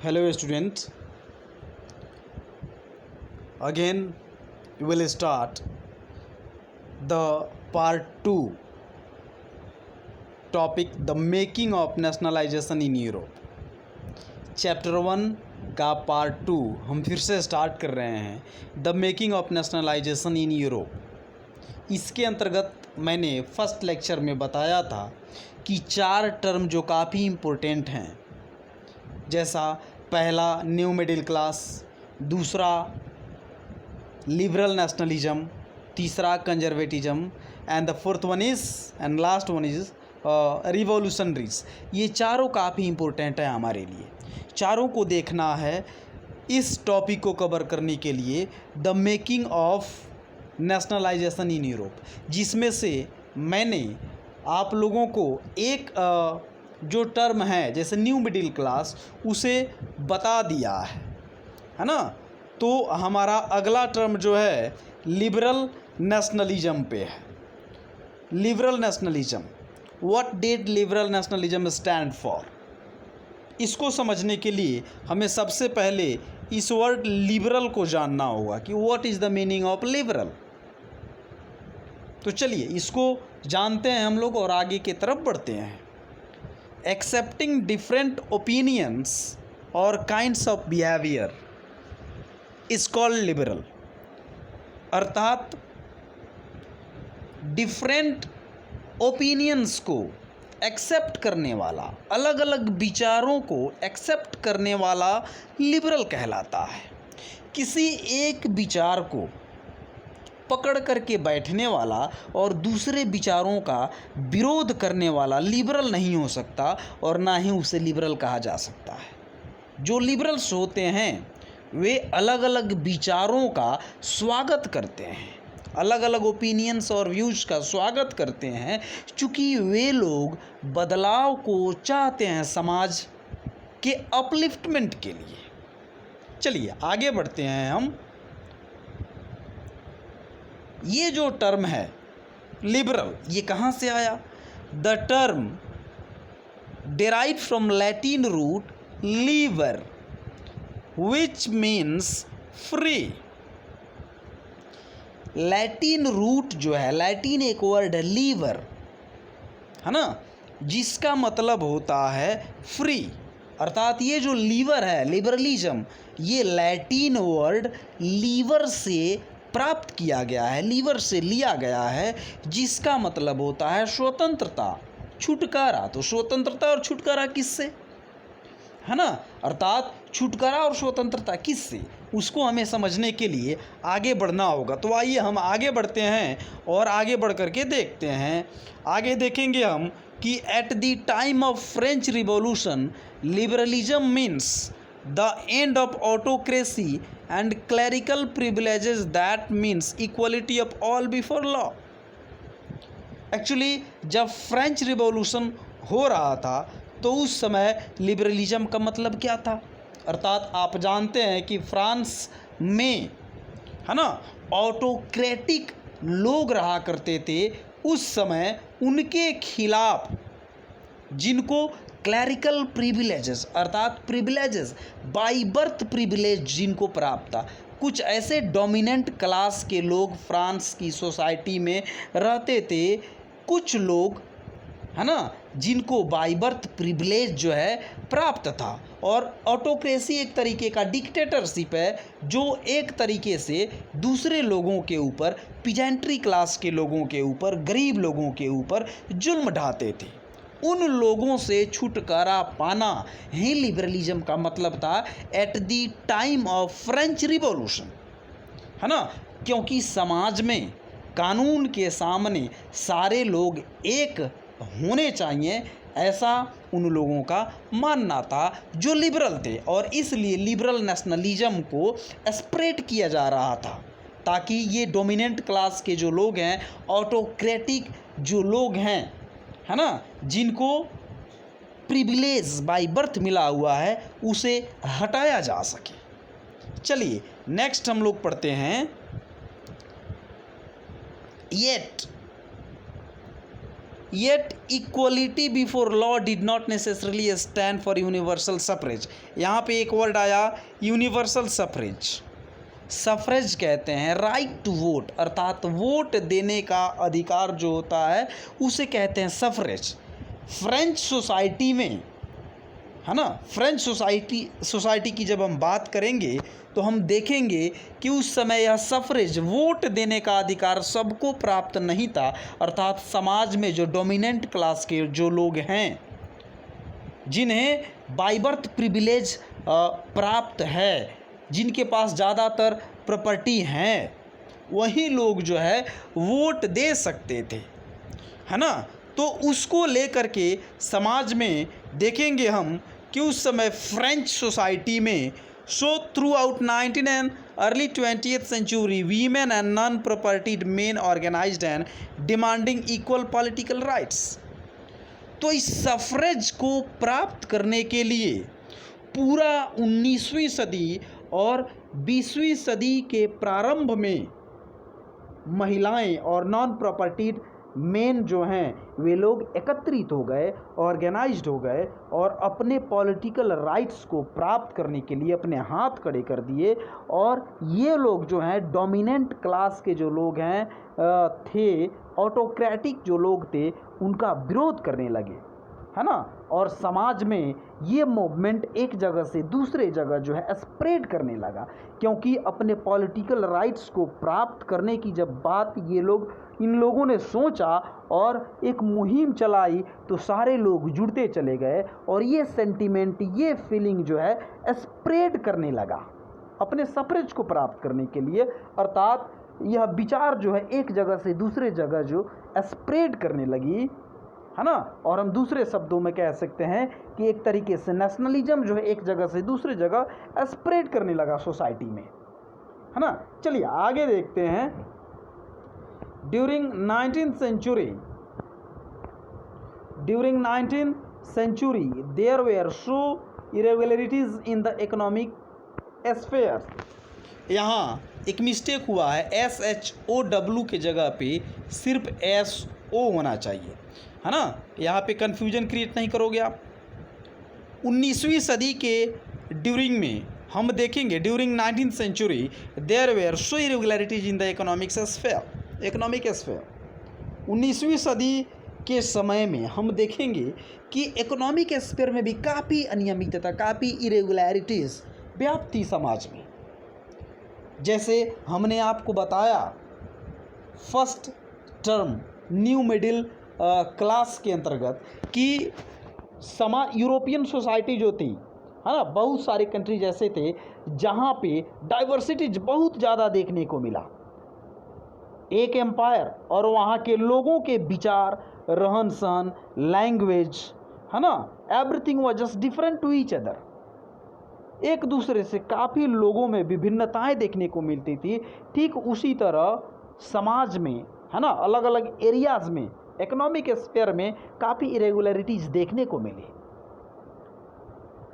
Hello students, again we will start the part 2 topic the making of nationalization in Europe. Chapter 1 का part 2 हम फिर से start कर रहे हैं the making of nationalisation in Europe. इसके अंतर्गत मैंने फर्स्ट लेक्चर में बताया था कि 4 टर्म जो काफ़ी इम्पोर्टेंट हैं, जैसा पहला न्यू मिडिल क्लास, दूसरा लिबरल नेशनलिज्म, तीसरा conservatism and the fourth one is and last one is revolutionaries. ये चारों काफ़ी इम्पोर्टेंट है हमारे लिए, चारों को देखना है। इस टॉपिक को कवर करने के लिए the making of nationalisation in Europe, जिसमें से मैंने आप लोगों को एक जो टर्म है जैसे न्यू मिडिल क्लास उसे बता दिया है ना। तो हमारा अगला टर्म जो है लिबरल नेशनलिज्म पे है। Liberal nationalism, what did liberal nationalism stand for? इसको समझने के लिए हमें सबसे पहले इस वर्ड लिबरल को जानना होगा कि what is the meaning of liberal. तो चलिए इसको जानते हैं हम लोग और आगे की तरफ बढ़ते हैं। एक्सेप्टिंग डिफरेंट ओपिनियंस और kinds of behaviour is called liberal. अर्थात डिफरेंट ओपिनियंस को एक्सेप्ट करने वाला, अलग अलग विचारों को एक्सेप्ट करने वाला लिबरल कहलाता है। किसी एक विचार को पकड़ करके बैठने वाला और दूसरे विचारों का विरोध करने वाला लिबरल नहीं हो सकता और ना ही उसे लिबरल कहा जा सकता है। जो लिबरल्स होते हैं वे अलग अलग विचारों का स्वागत करते हैं, अलग अलग ओपिनियंस और व्यूज़ का स्वागत करते हैं, चूँकि वे लोग बदलाव को चाहते हैं समाज के अपलिफ्टमेंट के लिए। चलिए आगे बढ़ते हैं हम। ये जो टर्म है लिबरल, ये कहाँ से आया? The term derive from Latin root लीवर which means free. Latin root जो है, लैटिन एक वर्ड है लीवर, है ना, जिसका मतलब होता है फ्री। अर्थात ये जो लीवर है, लिबरलिज्म, ये लैटिन वर्ड लीवर से प्राप्त किया गया है, लीवर से लिया गया है, जिसका मतलब होता है स्वतंत्रता, छुटकारा। तो स्वतंत्रता और छुटकारा किससे, है ना? अर्थात छुटकारा और स्वतंत्रता किससे, उसको हमें समझने के लिए आगे बढ़ना होगा। तो आइए हम आगे बढ़ते हैं और आगे बढ़ करके देखते हैं। आगे देखेंगे हम कि at the time of French revolution liberalism means the end of autocracy and clerical privileges, that means equality of all before law। Actually जब फ्रेंच रिवॉल्यूशन हो रहा था तो उस समय लिबरलिज्म का मतलब क्या था? अर्थात आप जानते हैं कि फ्रांस में, है ना, ऑटोक्रेटिक लोग रहा करते थे उस समय। उनके खिलाफ जिनको क्लैरिकल प्रिविलेजेस, अर्थात प्रिविलेजेस बाई बर्थ प्रिविलेज जिनको प्राप्त था, कुछ ऐसे डोमिनेंट क्लास के लोग फ्रांस की सोसाइटी में रहते थे, कुछ लोग, है ना, जिनको बाई बर्थ प्रिविलेज जो है प्राप्त था। और ऑटोक्रेसी एक तरीके का डिक्टेटरशिप है जो एक तरीके से दूसरे लोगों के ऊपर, पीजेंट्री क्लास के लोगों के ऊपर, गरीब लोगों के ऊपर जुल्म ढाते थे। उन लोगों से छुटकारा पाना ही लिबरलिज्म का मतलब था at the time of French revolution, है ना। क्योंकि समाज में कानून के सामने सारे लोग एक होने चाहिए, ऐसा उन लोगों का मानना था जो लिबरल थे। और इसलिए लिबरल नेशनलिज्म को स्प्रेड किया जा रहा था ताकि ये डोमिनेंट क्लास के जो लोग हैं, ऑटोक्रेटिक जो लोग हैं, है ना, जिनको प्रिविलेज बाय बर्थ मिला हुआ है, उसे हटाया जा सके। चलिए नेक्स्ट हम लोग पढ़ते हैं। Yet yet equality before law did not necessarily stand for universal suffrage. यहाँ पे एक वर्ड आया यूनिवर्सल सफरेज। सफरेज कहते हैं राइट टू वोट, अर्थात वोट देने का अधिकार जो होता है उसे कहते हैं सफरेज। फ्रेंच सोसाइटी में, है ना, फ्रेंच सोसाइटी की जब हम बात करेंगे तो हम देखेंगे कि उस समय यह सफरेज, वोट देने का अधिकार सबको प्राप्त नहीं था। अर्थात समाज में जो डोमिनेंट क्लास के जो लोग हैं, जिन्हें बाय बर्थ प्रिविलेज प्राप्त है, जिनके पास ज़्यादातर प्रॉपर्टी हैं, वही लोग जो है वोट दे सकते थे, है ना। तो उसको लेकर के समाज में देखेंगे हम कि उस समय फ्रेंच सोसाइटी में throughout 19 and early 20th century women and non propertied men organised and demanding equal political rights. तो इस सफरेज को प्राप्त करने के लिए पूरा 19वीं सदी और 20वीं सदी के प्रारंभ में महिलाएं और नॉन प्रॉपर्टीड मेन जो हैं वे लोग एकत्रित हो गए, ऑर्गेनाइज्ड हो गए और अपने पॉलिटिकल राइट्स को प्राप्त करने के लिए अपने हाथ खड़े कर दिए। और ये लोग जो हैं डोमिनेंट क्लास के जो लोग हैं थे, ऑटोक्रेटिक जो लोग थे, उनका विरोध करने लगे, है ना। और समाज में ये मूवमेंट एक जगह से दूसरे जगह जो है स्प्रेड करने लगा, क्योंकि अपने पॉलिटिकल राइट्स को प्राप्त करने की जब बात इन लोगों ने सोचा और एक मुहिम चलाई तो सारे लोग जुड़ते चले गए और ये सेंटिमेंट, ये फीलिंग जो है स्प्रेड करने लगा अपने सफरेज को प्राप्त करने के लिए। अर्थात यह विचार जो है एक जगह से दूसरे जगह जो स्प्रेड करने लगी, है ना। और हम दूसरे शब्दों में कह सकते हैं कि एक तरीके से नेशनलिज्म जो है एक जगह से दूसरे जगह स्प्रेड करने लगा सोसाइटी में, है ना। चलिए आगे देखते हैं। During 19th century there were so irregularities in the economic sphere। यहाँ एक मिस्टेक हुआ है, SHOW के जगह पे सिर्फ SO होना चाहिए, है ना। यहाँ पे कन्फ्यूजन क्रिएट नहीं करोगे आप। 19वीं सदी के ड्यूरिंग में हम देखेंगे, during 19th century there were so irregularities in the economic sphere. 19वीं सदी के समय में हम देखेंगे कि इकोनॉमिक स्फेयर में भी काफ़ी अनियमितता, काफ़ी इरेगुलरिटीज़ व्याप्त थी समाज में। जैसे हमने आपको बताया first term new middle class के अंतर्गत कि यूरोपियन सोसाइटी जो थी, है ना, बहुत सारे कंट्रीज ऐसे थे जहाँ पे डाइवर्सिटीज बहुत ज़्यादा देखने को मिला। एक एम्पायर और वहाँ के लोगों के विचार, रहन सहन, लैंग्वेज, है ना, everything was just different to each other. एक दूसरे से काफ़ी लोगों में विभिन्नताएं देखने को मिलती थी। ठीक उसी तरह समाज में, है ना, अलग अलग एरियाज़ में, इकोनॉमिक स्फीयर में काफ़ी इरेगुलरिटीज़ देखने को मिली।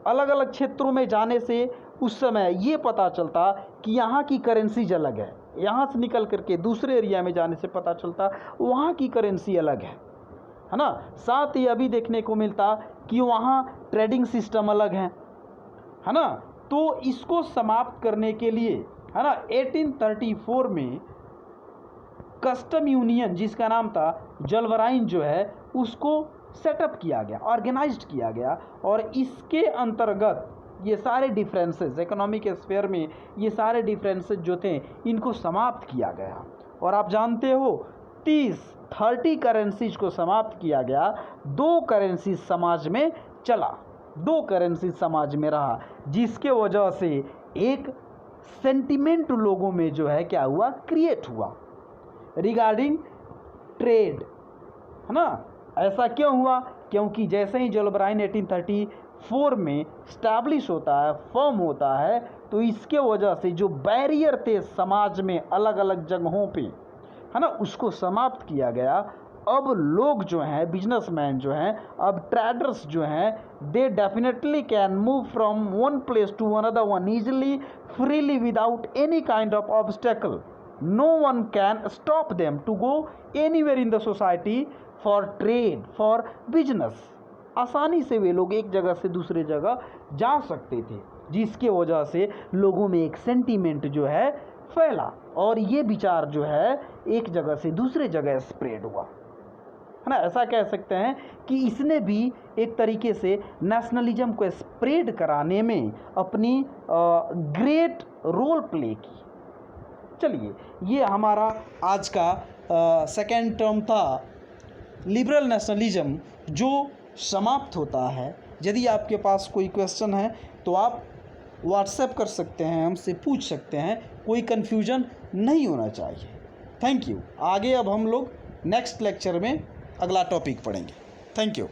अलग अलग क्षेत्रों में जाने से उस समय ये पता चलता कि यहाँ की करेंसीज अलग है, यहाँ से निकल करके दूसरे एरिया में जाने से पता चलता वहाँ की करेंसी अलग है ना। साथ ही अभी देखने को मिलता कि वहाँ ट्रेडिंग सिस्टम अलग है ना। तो इसको समाप्त करने के लिए, है ना, 1834 में कस्टम यूनियन जिसका नाम था जलवराइन जो है उसको सेटअप किया गया, ऑर्गेनाइज्ड किया गया और इसके अंतर्गत ये सारे डिफरेंसेस इकोनॉमिक स्फीयर में, ये सारे डिफरेंसेस जो थे इनको समाप्त किया गया। और आप जानते हो 30 करेंसीज को समाप्त किया गया। 2 करेंसी समाज में चला, 2 करेंसी समाज में रहा, जिसके वजह से एक सेंटिमेंट लोगों में जो है क्या हुआ, क्रिएट हुआ रिगार्डिंग ट्रेड, है ना। ऐसा क्यों हुआ? क्योंकि जैसे ही जलवराइन 1834 में स्टैब्लिश होता है, फर्म होता है, तो इसके वजह से जो बैरियर थे समाज में अलग अलग जगहों पे, है ना, उसको समाप्त किया गया। अब लोग जो हैं, बिजनेसमैन जो हैं, अब ट्रेडर्स जो हैं, they definitely can move from one place to another one easily, freely, without any kind of obstacle. No one can stop them to go anywhere in the society for trade, for business. आसानी से वे लोग एक जगह से दूसरे जगह जा सकते थे, जिसके वजह से लोगों में एक सेंटीमेंट जो है फैला और ये विचार जो है एक जगह से दूसरे जगह स्प्रेड हुआ, है ना। ऐसा कह सकते हैं कि इसने भी एक तरीके से नेशनलिज्म को स्प्रेड कराने में अपनी ग्रेट रोल प्ले की। चलिए, ये हमारा आज का सेकेंड टर्म था लिबरल नेशनलिज्म, जो समाप्त होता है। यदि आपके पास कोई क्वेश्चन है तो आप व्हाट्सएप कर सकते हैं, हमसे पूछ सकते हैं, कोई कन्फ्यूजन नहीं होना चाहिए। Thank you. आगे अब हम लोग नेक्स्ट लेक्चर में अगला टॉपिक पढ़ेंगे। Thank you.